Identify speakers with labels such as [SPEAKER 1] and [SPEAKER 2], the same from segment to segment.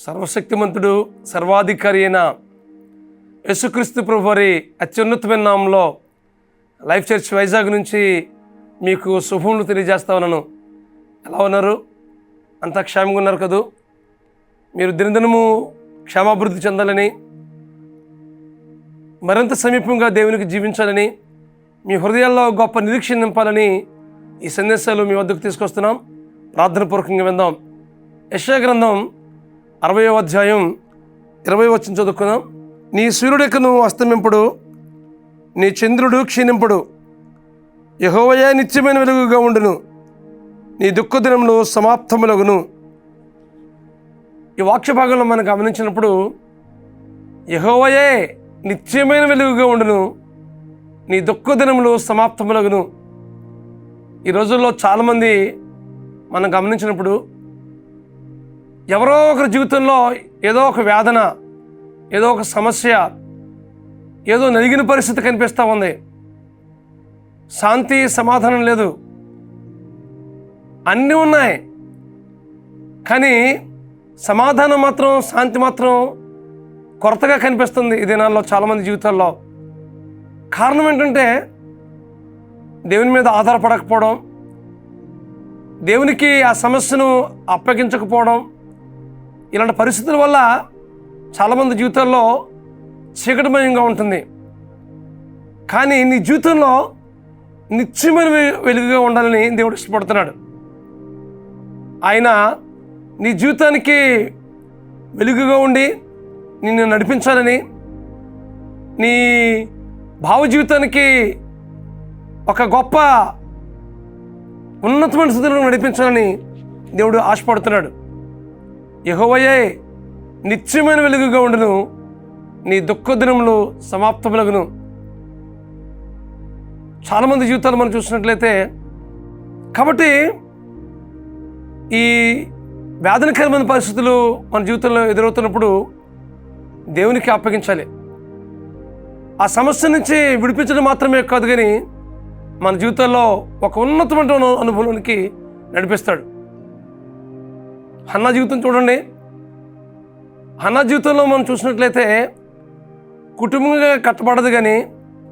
[SPEAKER 1] సర్వశక్తిమంతుడు సర్వాధికారి అయిన యేసుక్రీస్తు ప్రభువారి అత్యున్నతమైన నామంలో లైఫ్ చర్చ్ వైజాగ్ నుంచి మీకు శుభములు తెలియజేస్తా ఉన్నాను. ఎలా ఉన్నారు? అంతా క్షేమంగా ఉన్నారు కదూ? మీరు దినదినము క్షేమాభివృద్ధి చెందాలని, మరింత సమీపంగా దేవునికి జీవించాలని, మీ హృదయాల్లో గొప్ప నిరీక్షణ నింపాలని ఈ సందేశాలు మీ వద్దకు తీసుకొస్తున్నాం. ప్రార్థనపూర్వకంగా విందాం. యెషయా గ్రంథం 60వ అధ్యాయం 20వ వచనం చదువుకుందాం. నీ సూర్యుడెక్కను అస్తమింపుడు, నీ చంద్రుడు క్షీణింపుడు, యెహోవాయే నిత్యమైన వెలుగుగా ఉండును, నీ దుఃఖ దినములు సమాప్తములగును. ఈ వాక్య భాగంలో మనం గమనించినప్పుడు యెహోవాయే నిత్యమైన వెలుగుగా ఉండును, నీ దుఃఖ దినములు సమాప్తములగును. ఈ రోజుల్లో చాలామంది మనం గమనించినప్పుడు ఎవరో ఒకరి జీవితంలో ఏదో ఒక వేదన, ఏదో ఒక సమస్య, ఏదో నలిగిన పరిస్థితి కనిపిస్తూ ఉంది. శాంతి సమాధానం లేదు, అన్నీ ఉన్నాయి, కానీ సమాధానం మాత్రం, శాంతి మాత్రం కొరతగా కనిపిస్తుంది ఈ దినాల్లో చాలామంది జీవితాల్లో. కారణం ఏంటంటే దేవుని మీద ఆధారపడకపోవడం, దేవునికి ఆ సమస్యను అప్పగించకపోవడం. ఇలాంటి పరిస్థితుల వల్ల చాలామంది జీవితాల్లో చీకటిమయంగా ఉంటుంది. కానీ నీ జీవితంలో నిత్యమైన వెలుగుగా ఉండాలని దేవుడు ఇష్టపడుతున్నాడు. ఆయన నీ జీవితానికి వెలుగుగా ఉండి నిన్ను నడిపించాలని, నీ భావ జీవితానికి ఒక గొప్ప ఉన్నతమైన స్థితిలో నడిపించాలని దేవుడు ఆశపడుతున్నాడు. యెహోవాయే నిత్యమైన వెలుగుగా ఉండును, నీ దుఃఖ దినములు సమాప్తములగును. చాలామంది జీవితాలు మనం చూసినట్లయితే, కాబట్టి ఈ వేదనకరమైన పరిస్థితులు మన జీవితంలో ఎదురవుతున్నప్పుడు దేవునికి అప్పగించాలి. ఆ సమస్య నుంచి విడిపించడం మాత్రమే కాదు, కానీ మన జీవితంలో ఒక ఉన్నతమైన అనుభవానికి నడిపిస్తాడు. హన్నా జీవితం చూడండి. హన్నా జీవితంలో మనం చూసినట్లయితే కుటుంబంగా కట్టబడదు, కానీ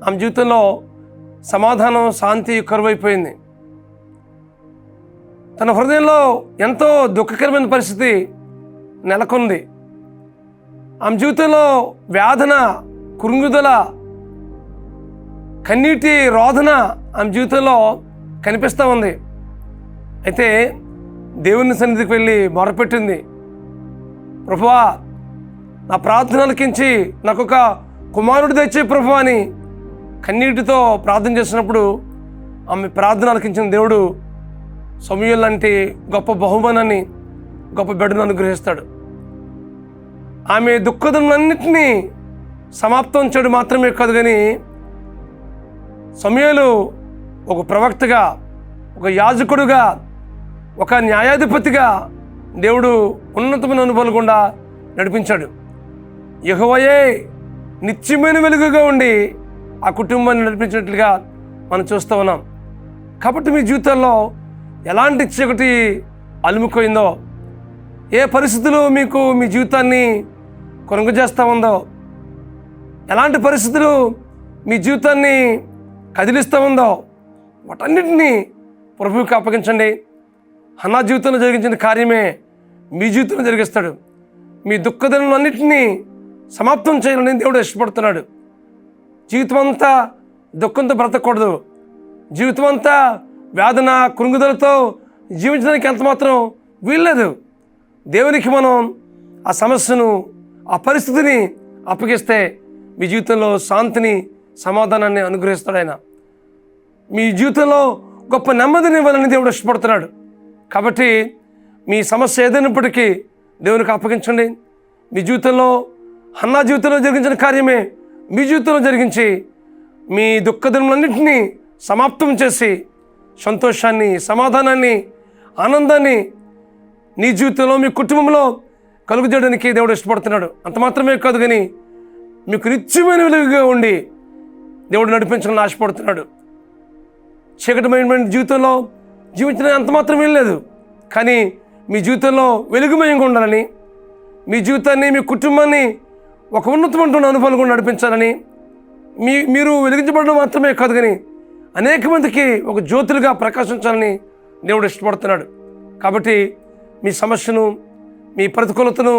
[SPEAKER 1] ఆమె జీవితంలో సమాధానం, శాంతి కరువైపోయింది. తన హృదయంలో ఎంతో దుఃఖకరమైన పరిస్థితి నెలకొంది. ఆమె జీవితంలో వేదన, కృంగుదల, కన్నీటి రోదన ఆమె జీవితంలో కనిపిస్తూ ఉంది. అయితే దేవుని సన్నిధికి వెళ్ళి మొరపెట్టింది, ప్రభువా నా ప్రార్థన ఆలకించి నాకు ఒక కుమారుడు తెచ్చే ప్రభువా అని కన్నీటితో ప్రార్థన చేసినప్పుడు ఆమె ప్రార్థన ఆలకించిన దేవుడు సమూయేలు లాంటి గొప్ప బహుమానాన్ని, గొప్ప బిడ్డను అనుగ్రహిస్తాడు. ఆమె దుఃఖదములన్నింటినీ సమాప్తం చేయడం మాత్రమే కాదు, కానీ సమూయేలు ఒక ప్రవక్తగా, ఒక యాజకుడుగా, ఒక న్యాయాధిపతిగా దేవుడు ఉన్నతమైన అనుభవాలు గుండా నడిపించాడు. యెహోవాయే నిత్యమైన వెలుగుగా ఉండి ఆ కుటుంబాన్ని నడిపించినట్లుగా మనం చూస్తూ ఉన్నాం. కాబట్టి మీ జీవితాల్లో ఎలాంటి చీకటి అలుముకోయిందో, ఏ పరిస్థితులు మీకు మీ జీవితాన్ని కొనుగజేస్తూ ఉందో, ఎలాంటి పరిస్థితులు మీ జీవితాన్ని కదిలిస్తూ ఉందో, వాటన్నిటినీ ప్రభువుకి అప్పగించండి. హన్నా జీవితంలో జరిగించిన కార్యమే మీ జీవితంలో జరిగిస్తాడు. మీ దుఃఖదనులన్నింటినీ సమాప్తం చేయాలని దేవుడు ఇష్టపడుతున్నాడు. జీవితం అంతా దుఃఖంతో బ్రతకూడదు. జీవితం అంతా వేదన, కృంగుదలతో జీవించడానికి ఎంతమాత్రం వీల్లేదు. దేవునికి మనం ఆ సమస్యను, ఆ పరిస్థితిని అప్పగిస్తే మీ జీవితంలో శాంతిని, సమాధానాన్ని అనుగ్రహిస్తాడు ఆయన. మీ జీవితంలో గొప్ప నెమ్మదిని ఇవ్వాలని దేవుడు ఇష్టపడుతున్నాడు. కాబట్టి మీ సమస్య ఏదైనప్పటికీ దేవునికి అప్పగించండి. మీ జీవితంలో హన్నా జీవితంలో జరిగించిన కార్యమే మీ జీవితంలో జరిగించి మీ దుఃఖదినములన్నింటినీ సమాప్తం చేసి సంతోషాన్ని, సమాధానాన్ని, ఆనందాన్ని నీ జీవితంలో, మీ కుటుంబంలో కలుగజేయడానికి దేవుడు ఇష్టపడుతున్నాడు. అంత మాత్రమే కాదు, కానీ మీకు నిత్యమైన వెలుగుగా ఉండి దేవుడు నడిపించాలని ఆశపడుతున్నాడు. చీకటిమైన జీవితంలో జీవించడానికి అంత మాత్రం ఏం లేదు, కానీ మీ జీవితంలో వెలుగుమయంగా ఉండాలని, మీ జీవితాన్ని, మీ కుటుంబాన్ని ఒక ఉన్నతమైన అనుభవాలు కూడా నడిపించాలని, మీరు వెలిగించబడడం మాత్రమే కాదు కానీ అనేక మందికి ఒక జ్యోతులుగా ప్రకాశించాలని దేవుడు ఇష్టపడుతున్నాడు. కాబట్టి మీ సమస్యను, మీ ప్రతికూలతను,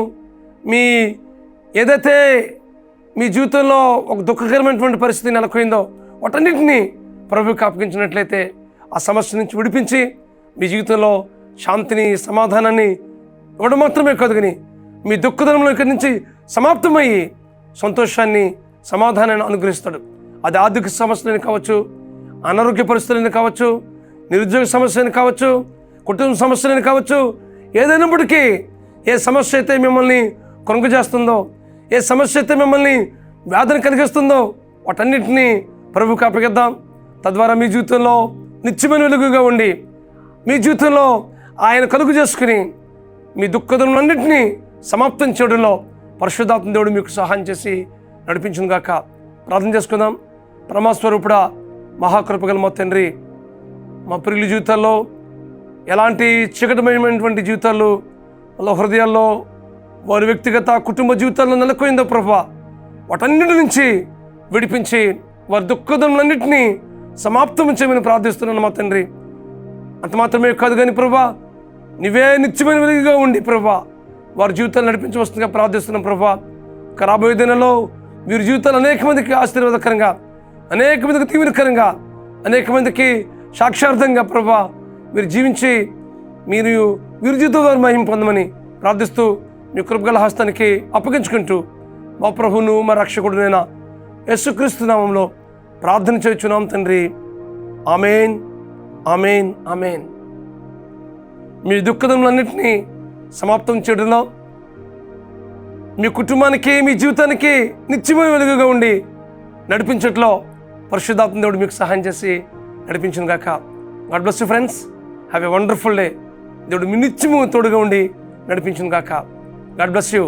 [SPEAKER 1] మీ ఏదైతే మీ జీవితంలో ఒక దుఃఖకరమైనటువంటి పరిస్థితి నెలకొయిందో వాటన్నింటినీ ప్రభువుకి అప్పగించినట్లయితే ఆ సమస్య నుంచి విడిపించి మీ జీవితంలో శాంతిని, సమాధానాన్ని ఇవ్వడం మాత్రమే కాదు కానీ మీ దుఃఖదనంలో ఇక్కడి నుంచి సమాప్తమయ్యి సంతోషాన్ని, సమాధానాన్ని అనుగ్రహిస్తాడు. అది ఆర్థిక సమస్యలని కావచ్చు, అనారోగ్య పరిస్థితులని కావచ్చు, నిరుద్యోగ సమస్యలని కావచ్చు, కుటుంబ సమస్యలని కావచ్చు, ఏదైనప్పటికీ ఏ సమస్య అయితే మిమ్మల్ని కొనుగోలు చేస్తుందో, ఏ సమస్య అయితే మిమ్మల్ని వ్యాధిని కలిగిస్తుందో వాటన్నిటినీ ప్రభువుకి అప్పగిద్దాం. తద్వారా మీ జీవితంలో నిత్యమైన వెలుగుగా ఉండి మీ జీవితంలో ఆయన కలుగు చేసుకుని మీ దుఃఖదములన్నింటినీ సమాప్తం చేయడంలో పరిశుద్ధాత్మ దేవుడు మీకు సహాయం చేసి నడిపించును గాక. ప్రార్థన చేసుకుందాం. పరమస్వరూపుడా, మహాకృపగల మా తండ్రి, మా ప్రియుల జీవితాల్లో ఎలాంటి చీకటమైనటువంటి జీవితాలు వాళ్ళ హృదయాల్లో, వారి వ్యక్తిగత కుటుంబ జీవితాల్లో నెలకొయిందో ప్రభా, వాటన్నిటి నుంచి విడిపించి వారి దుఃఖదములన్నింటినీ సమాప్తం చేయమని ప్రార్థిస్తున్నాను మా తండ్రి. అంత మాత్రమే కాదు కానీ ప్రభా, నీవే నిత్యమైన వెలుగుగా ఉండి ప్రభా వారి జీవితాలు నడిపించి వస్తుందిగా ప్రార్థిస్తున్నాం ప్రభా. రాబోయే దినంలో వీరి జీవితాలు అనేక మందికి ఆశీర్వాదకరంగా, అనేక మందికి తీవ్రకరంగా, అనేక మందికి సాక్షార్థంగా ప్రభా వీరు జీవించి వీరి జీవితం ద్వారా మహిమ పొందమని ప్రార్థిస్తూ మీ కృపగల హస్తానికి అప్పగించుకుంటూ మా ప్రభువును, మా రక్షకుడునైన యేసుక్రీస్తు నామంలో ప్రార్థన చేయుచున్నాం తండ్రి. ఆమేన్, ఆమేన్, ఆమేన్. మీ దుఃఖదములన్నింటినీ సమాప్తం చేయడంలో మీ కుటుంబానికి, మీ జీవితానికి నిత్యమైన వెలుగుగా ఉండి నడిపించట్లో పరిశుద్ధాత్మ దేవుడు మీకు సహాయం చేసి నడిపించును గాక. God bless you friends. Have a wonderful day. దేవుడు మీ నిత్యము తోడుగా ఉండి నడిపించును గాక. God bless you.